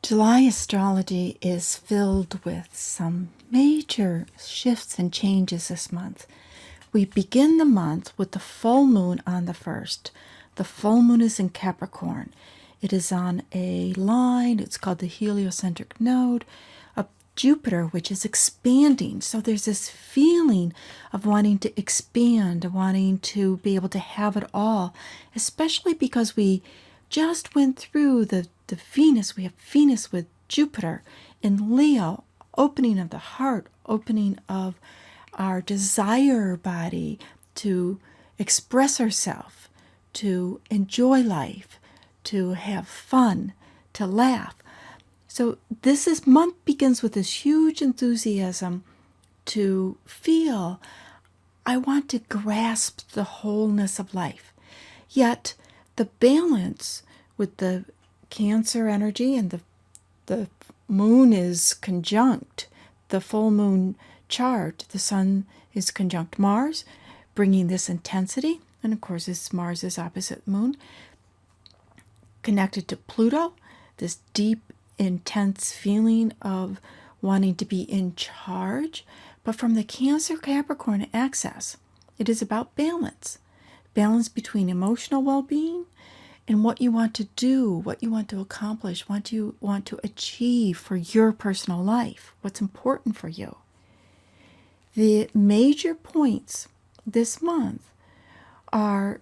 July astrology is filled with some major shifts and changes this month. We begin the month with the full moon on the 1st. The full moon is in Capricorn. It is on a line, it's called the heliocentric node of Jupiter, which is expanding. So there's this feeling of wanting to expand, wanting to be able to have it all, especially because we just went through the Venus. We have Venus with Jupiter in Leo, opening of the heart, opening of our desire body to express ourselves, to enjoy life, to have fun, to laugh. So this month begins with this huge enthusiasm to feel, I want to grasp the wholeness of life. Yet the balance with the Cancer energy, and the moon is conjunct the full moon chart. The sun is conjunct Mars, bringing this intensity. And of course, this Mars is opposite moon, connected to Pluto, this deep, intense feeling of wanting to be in charge. But from the Cancer Capricorn axis, it is about balance. Balance between emotional well-being and what you want to do, what you want to accomplish, what you want to achieve for your personal life, what's important for you. The major points this month are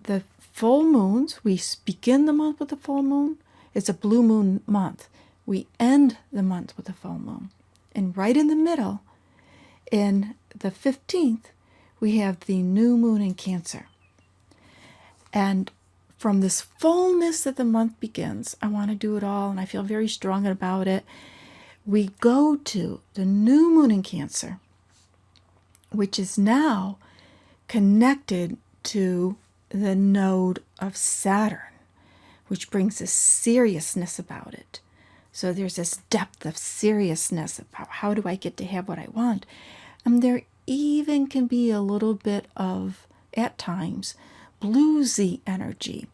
the full moons. We begin the month with a full moon. It's a blue moon month. We end the month with a full moon. And right in the middle, in the 15th, we have the new moon in Cancer. And from this fullness that the month begins, I want to do it all, and I feel very strong about it. We go to the new moon in Cancer, which is now connected to the node of Saturn, which brings a seriousness about it. So there's this depth of seriousness about how do I get to have what I want. And there even can be a little bit of, at times, bluesy energy.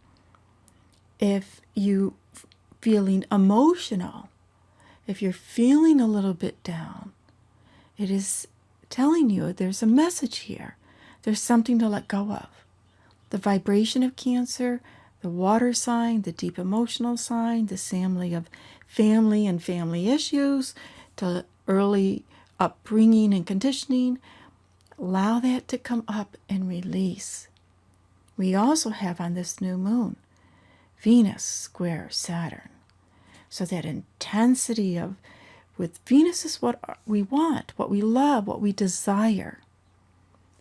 If you feeling emotional, if you're feeling a little bit down, it is telling you there's a message here. There's something to let go of. The vibration of Cancer, the water sign, the deep emotional sign, the family of family and family issues, to early upbringing and conditioning, allow that to come up and release. We also have on this new moon, Venus square Saturn. So that intensity of, with Venus is what we want, what we love, what we desire.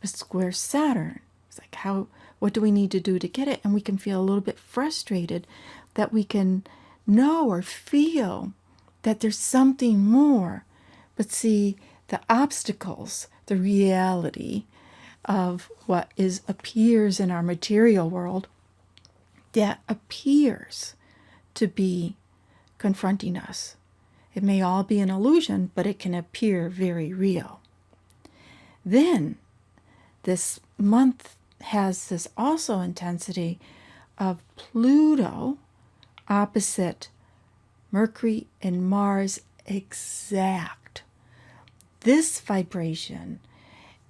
But square Saturn, it's like what do we need to do to get it? And we can feel a little bit frustrated that we can know or feel that there's something more. But see, the obstacles, the reality of what appears in our material world, that appears to be confronting us. It may all be an illusion, but it can appear very real. Then this month has this also intensity of Pluto opposite Mercury and Mars exact. This vibration,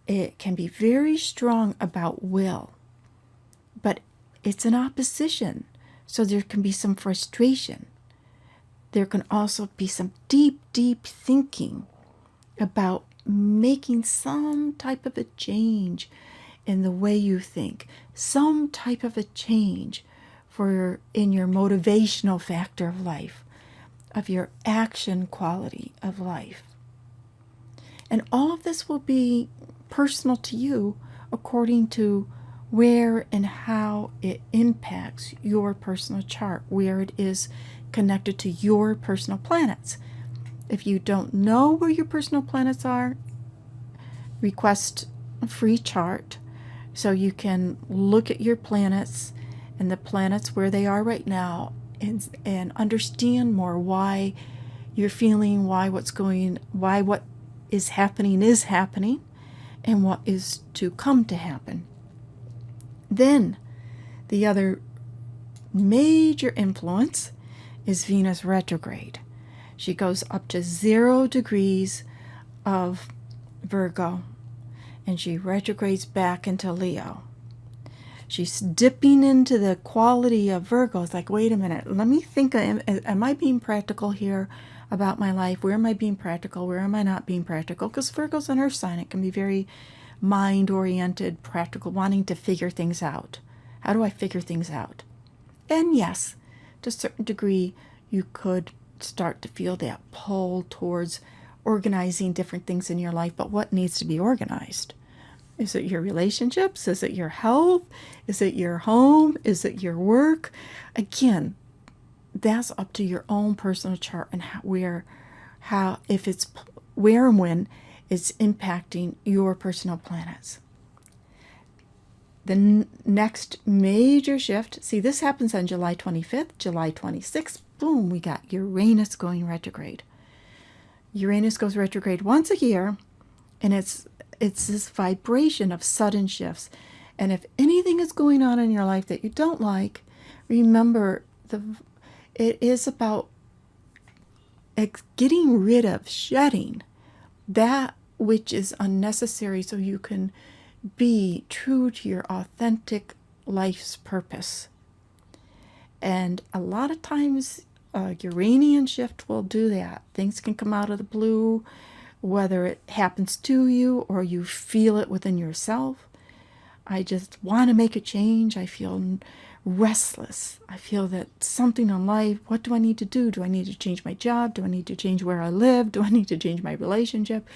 it can be very strong about will, but it's an opposition, so there can be some frustration. There can also be some deep, deep thinking about making some type of a change in the way you think, some type of a change in your motivational factor of life, of your action quality of life. And all of this will be personal to you according to where and how it impacts your personal chart, where it is connected to your personal planets. If you don't know where your personal planets are, request a free chart so you can look at your planets and the planets where they are right now and understand more why you're feeling, why what is happening, and what is to come to happen. Then the other major influence is Venus retrograde. She goes up to 0 degrees of Virgo, and she retrogrades back into Leo. She's dipping into the quality of Virgo. It's like, wait a minute, let me think, am I being practical here about my life? Where am I being practical? Where am I not being practical? Because Virgo's an earth sign. It can be very mind-oriented, practical, wanting to figure things out. How do I figure things out? And yes, to a certain degree, you could start to feel that pull towards organizing different things in your life. But what needs to be organized? Is it your relationships? Is it your health? Is it your home? Is it your work? Again, that's up to your own personal chart and if it's where and when it's impacting your personal planets. The next major shift, see, this happens on July 25th, July 26th, boom, we got Uranus going retrograde. Uranus goes retrograde once a year, and it's this vibration of sudden shifts. And if anything is going on in your life that you don't like, remember it is about getting rid of, shedding that which is unnecessary so you can be true to your authentic life's purpose. And a lot of times a Uranian shift will do that. Things can come out of the blue, whether it happens to you or you feel it within yourself. I just want to make a change. I feel restless. I feel that something in life, what do I need to do? Do I need to change my job? Do I need to change where I live? Do I need to change my relationship?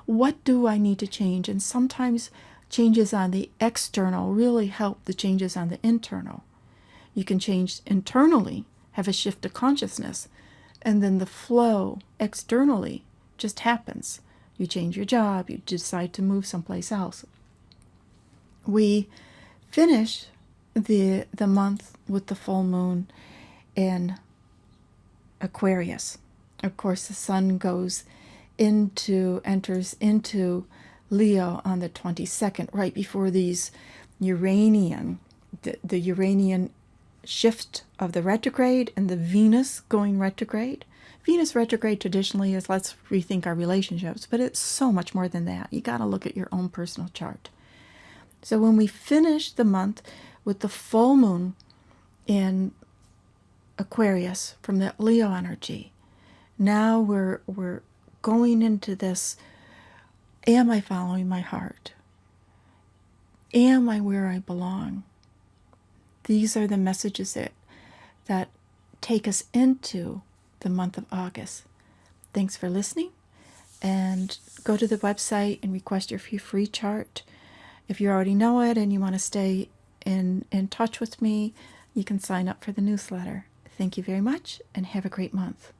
What do I need to change? And sometimes changes on the external really help the changes on the internal. You can change internally, have a shift of consciousness, and then the flow externally just happens. You change your job, you decide to move someplace else. We finish the month with the full moon in Aquarius. Of course, the sun enters into Leo on the 22nd, right before these the Uranian shift of the retrograde and the Venus going retrograde. Venus retrograde traditionally is let's rethink our relationships, but it's so much more than that. You got to look at your own personal chart. So when we finish the month with the full moon in Aquarius from the Leo energy, now we're going into this, am I following my heart? Am I where I belong? These are the messages that take us into the month of August. Thanks for listening, and go to the website and request your free chart. If you already know it and you want to stay in touch with me, you can sign up for the newsletter. Thank you very much, and have a great month.